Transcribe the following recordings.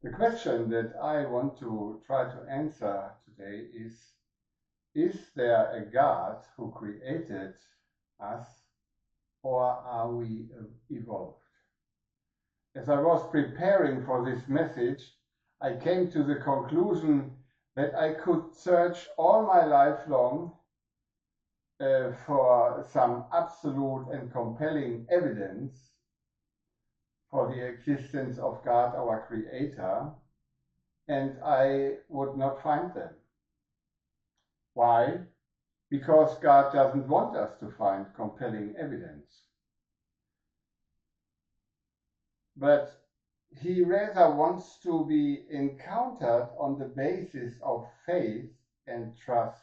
The question that I want to try to answer today is there a God who created us, or are we evolved? As I was preparing for this message, I came to the conclusion that I could search all my life long for some absolute and compelling evidence for the existence of God, our Creator, and I would not find them. Why? Because God doesn't want us to find compelling evidence. But He rather wants to be encountered on the basis of faith and trust.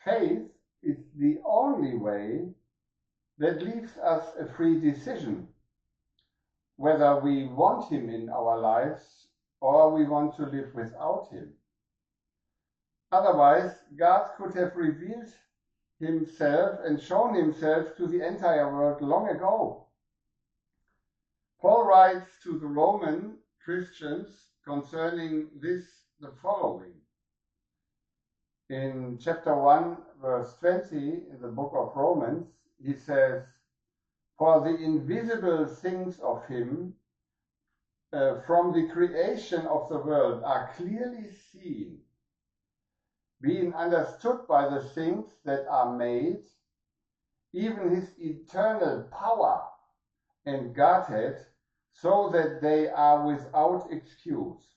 Faith is the only way that leaves us a free decision whether we want Him in our lives or we want to live without Him. Otherwise, God could have revealed Himself and shown Himself to the entire world long ago. Paul writes to the Roman Christians concerning this the following. In chapter 1, verse 20, in the book of Romans, he says, "For the invisible things of Him from the creation of the world are clearly seen, being understood by the things that are made, even His eternal power and Godhead, so that they are without excuse."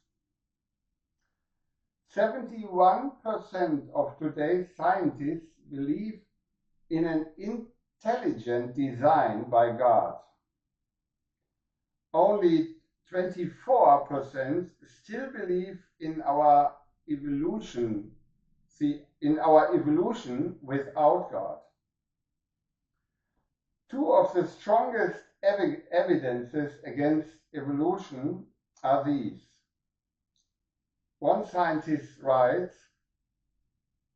71% of today's scientists believe in an intelligent design by God. Only 24% still believe in our evolution, without God. Two of the strongest evidences against evolution are these. One scientist writes,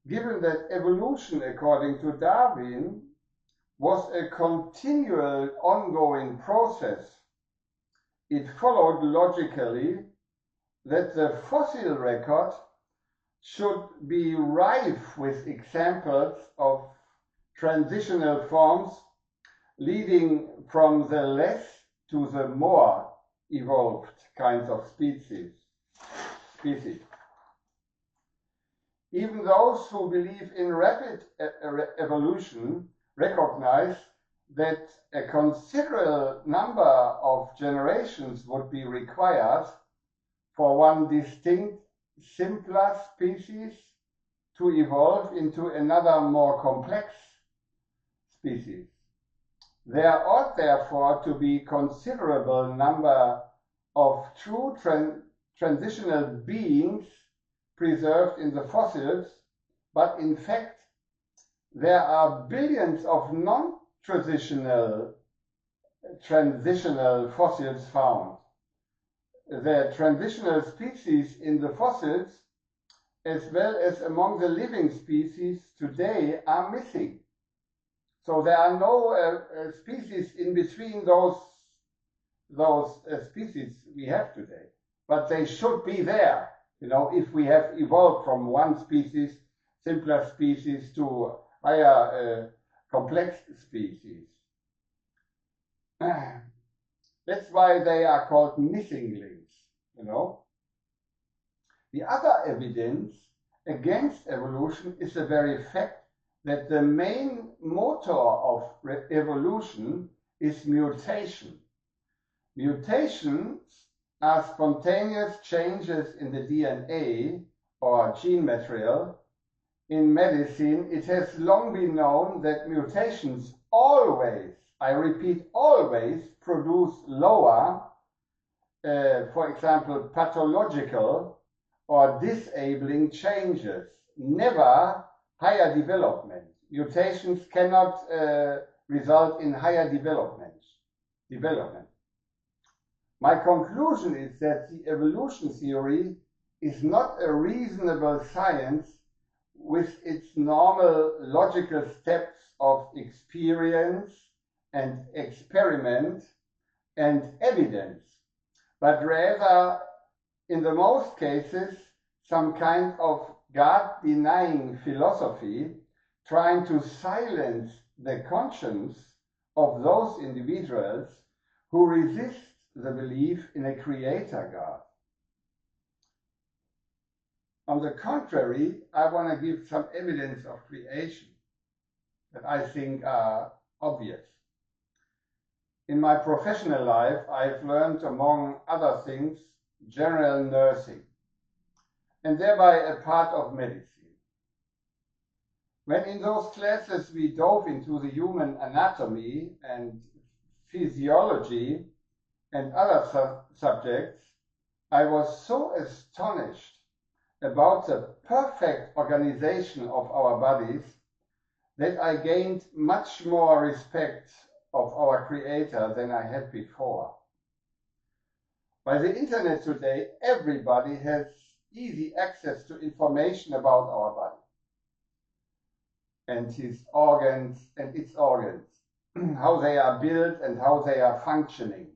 "Given that evolution, according to Darwin, was a continual ongoing process, it followed logically that the fossil record should be rife with examples of transitional forms leading from the less to the more evolved kinds of species. Even those who believe in rapid evolution recognize that a considerable number of generations would be required for one distinct, simpler species to evolve into another more complex species. There ought therefore to be considerable number of true transitional beings preserved in the fossils, but in fact there are billions of non-transitional fossils found. The transitional species in the fossils, as well as among the living species today, are missing. So there are no species in between those species we have today, but they should be there. If we have evolved from one species, simpler species, to higher complex species. That's why they are called missing links, The other evidence against evolution is the very fact that the main motor of evolution is mutation. Mutations are spontaneous changes in the DNA or gene material. In medicine, it has long been known that mutations always, I repeat, always produce lower, for example, pathological or disabling changes, never higher development. Mutations cannot result in higher development. My conclusion is that the evolution theory is not a reasonable science with its normal logical steps of experience and experiment and evidence, but rather, in the most cases, some kind of God-denying philosophy trying to silence the conscience of those individuals who resist the belief in a creator God. On the contrary, I want to give some evidence of creation that I think are obvious. In my professional life, I've learned, among other things, general nursing, and thereby a part of medicine. When in those classes we dove into the human anatomy and physiology and other subjects, I was so astonished about the perfect organization of our bodies that I gained much more respect of our Creator than I had before. By the internet today, everybody has easy access to information about our body and its organs, how they are built and how they are functioning,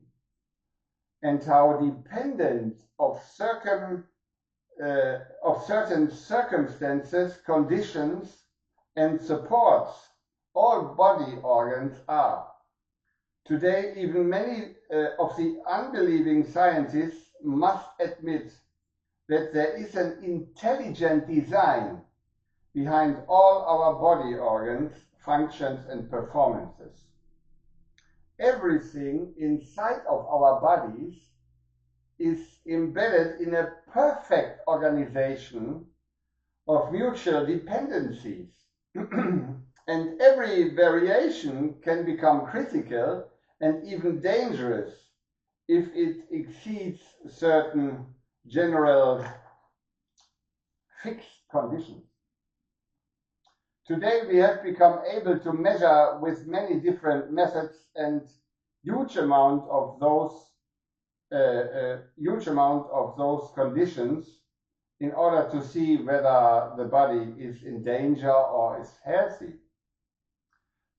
and how dependent of certain circumstances, conditions, and supports all body organs are. Today, even many of the unbelieving scientists must admit that there is an intelligent design behind all our body organs, functions, and performances. Everything inside of our bodies is embedded in a perfect organization of mutual dependencies. And every variation can become critical and even dangerous if it exceeds certain general fixed conditions. Today we have become able to measure with many different methods and huge amount of those conditions in order to see whether the body is in danger or is healthy.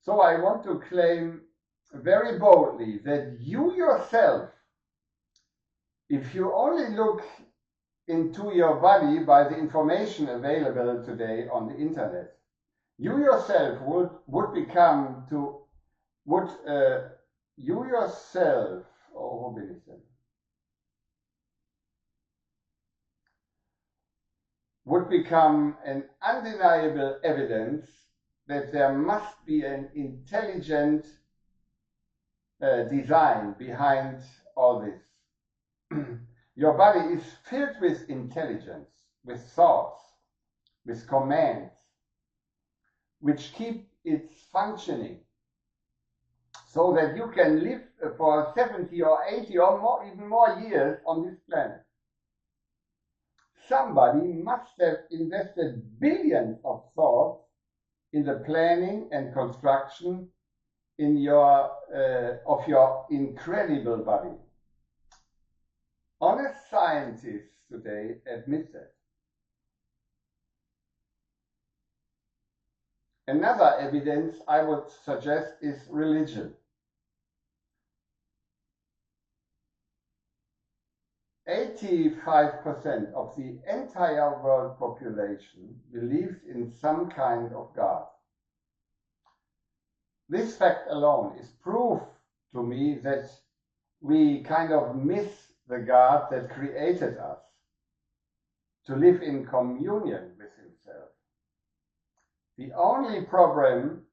So I want to claim very boldly that you yourself, if you only look into your body by the information available today on the internet, you yourself would become an undeniable evidence that there must be an intelligent design behind all this. Your body is filled with intelligence, with thoughts, with commands, which keep it functioning, so that you can live for 70 or 80 or more, even more years on this planet. Somebody must have invested billions of thoughts in the planning and construction of your incredible body. Honest scientists today admit that. Another evidence I would suggest is religion. 85% of the entire world population believes in some kind of God. This fact alone is proof to me that we kind of miss the God that created us to live in communion with Himself. The only problem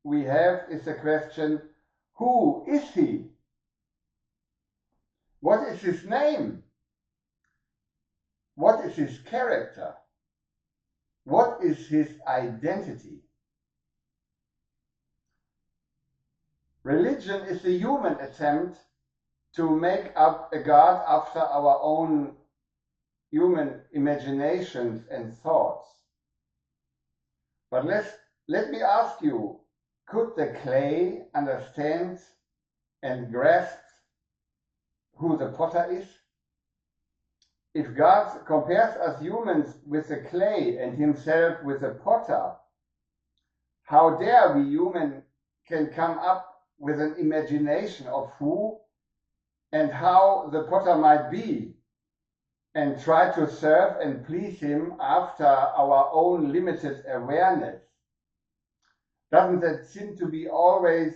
we have is the question, who is He? What is His name? What is His character? What is His identity? Religion is the human attempt to make up a God after our own human imaginations and thoughts. But let me ask you, could the clay understand and grasp who the potter is? If God compares us humans with the clay and Himself with the potter, how dare we human can come up with an imagination of who and how the potter might be, and try to serve and please him after our own limited awareness, doesn't that seem to be always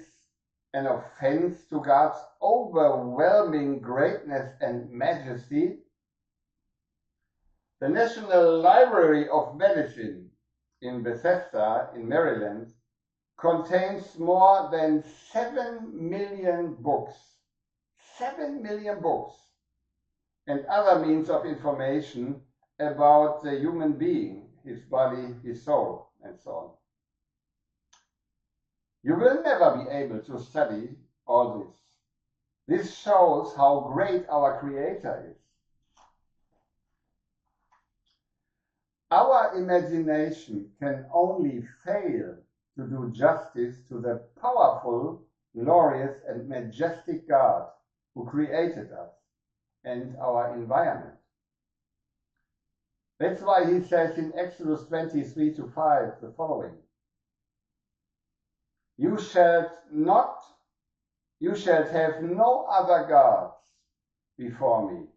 an offense to God's overwhelming greatness and majesty? The National Library of Medicine in Bethesda, in Maryland, contains more than 7 million books. 7 million books and other means of information about the human being, his body, his soul, and so on. You will never be able to study all this. This shows how great our Creator is. Our imagination can only fail to do justice to the powerful, glorious, and majestic God who created us and our environment. That's why he says in Exodus 23:5 the following: You shall have no other gods before me.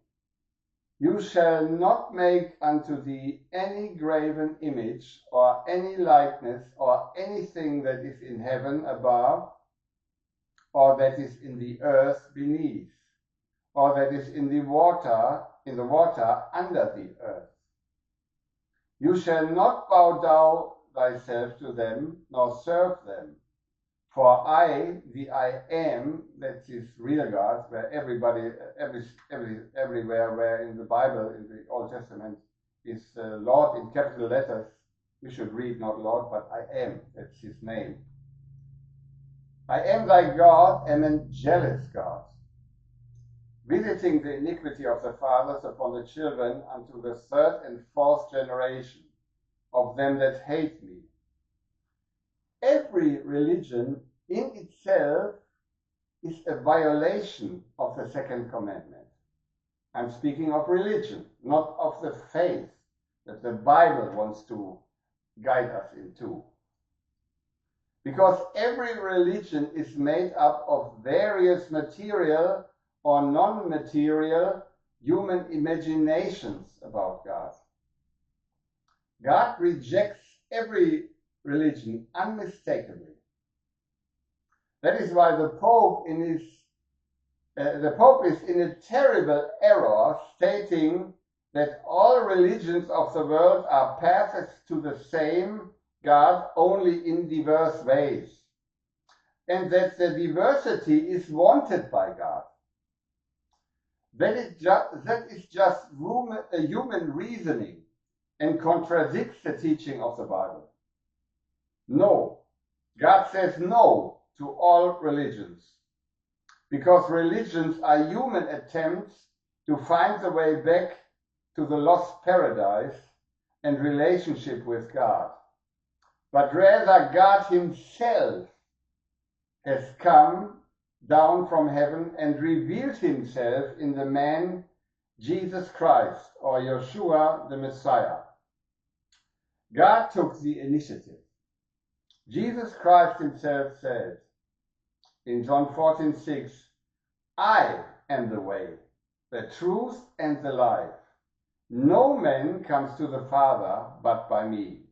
You shall not make unto thee any graven image or any likeness or anything that is in heaven above, or that is in the earth beneath, or that is in the water under the earth. You shall not bow down thyself to them, nor serve them. For I, the I am, that is real God, where everybody, everywhere where in the Bible, in the Old Testament, is Lord in capital letters. You should read not Lord, but I am, that's his name. I am thy God, am a jealous God, visiting the iniquity of the fathers upon the children unto the third and fourth generation of them that hate me. Every religion in itself is a violation of the second commandment. I'm speaking of religion, not of the faith that the Bible wants to guide us into. Because every religion is made up of various material or non-material human imaginations about God. God rejects every religion unmistakably. That is why the Pope is in a terrible error, stating that all religions of the world are paths to the same God, only in diverse ways, and that the diversity is wanted by God. That is just human reasoning and contradicts the teaching of the Bible. No, God says no to all religions, because religions are human attempts to find the way back to the lost paradise and relationship with God. But rather God himself has come down from heaven and revealed himself in the man Jesus Christ, or Yeshua the Messiah. God took the initiative. Jesus Christ himself said in John 14:6, I am the way, the truth, and the life. No man comes to the Father but by me.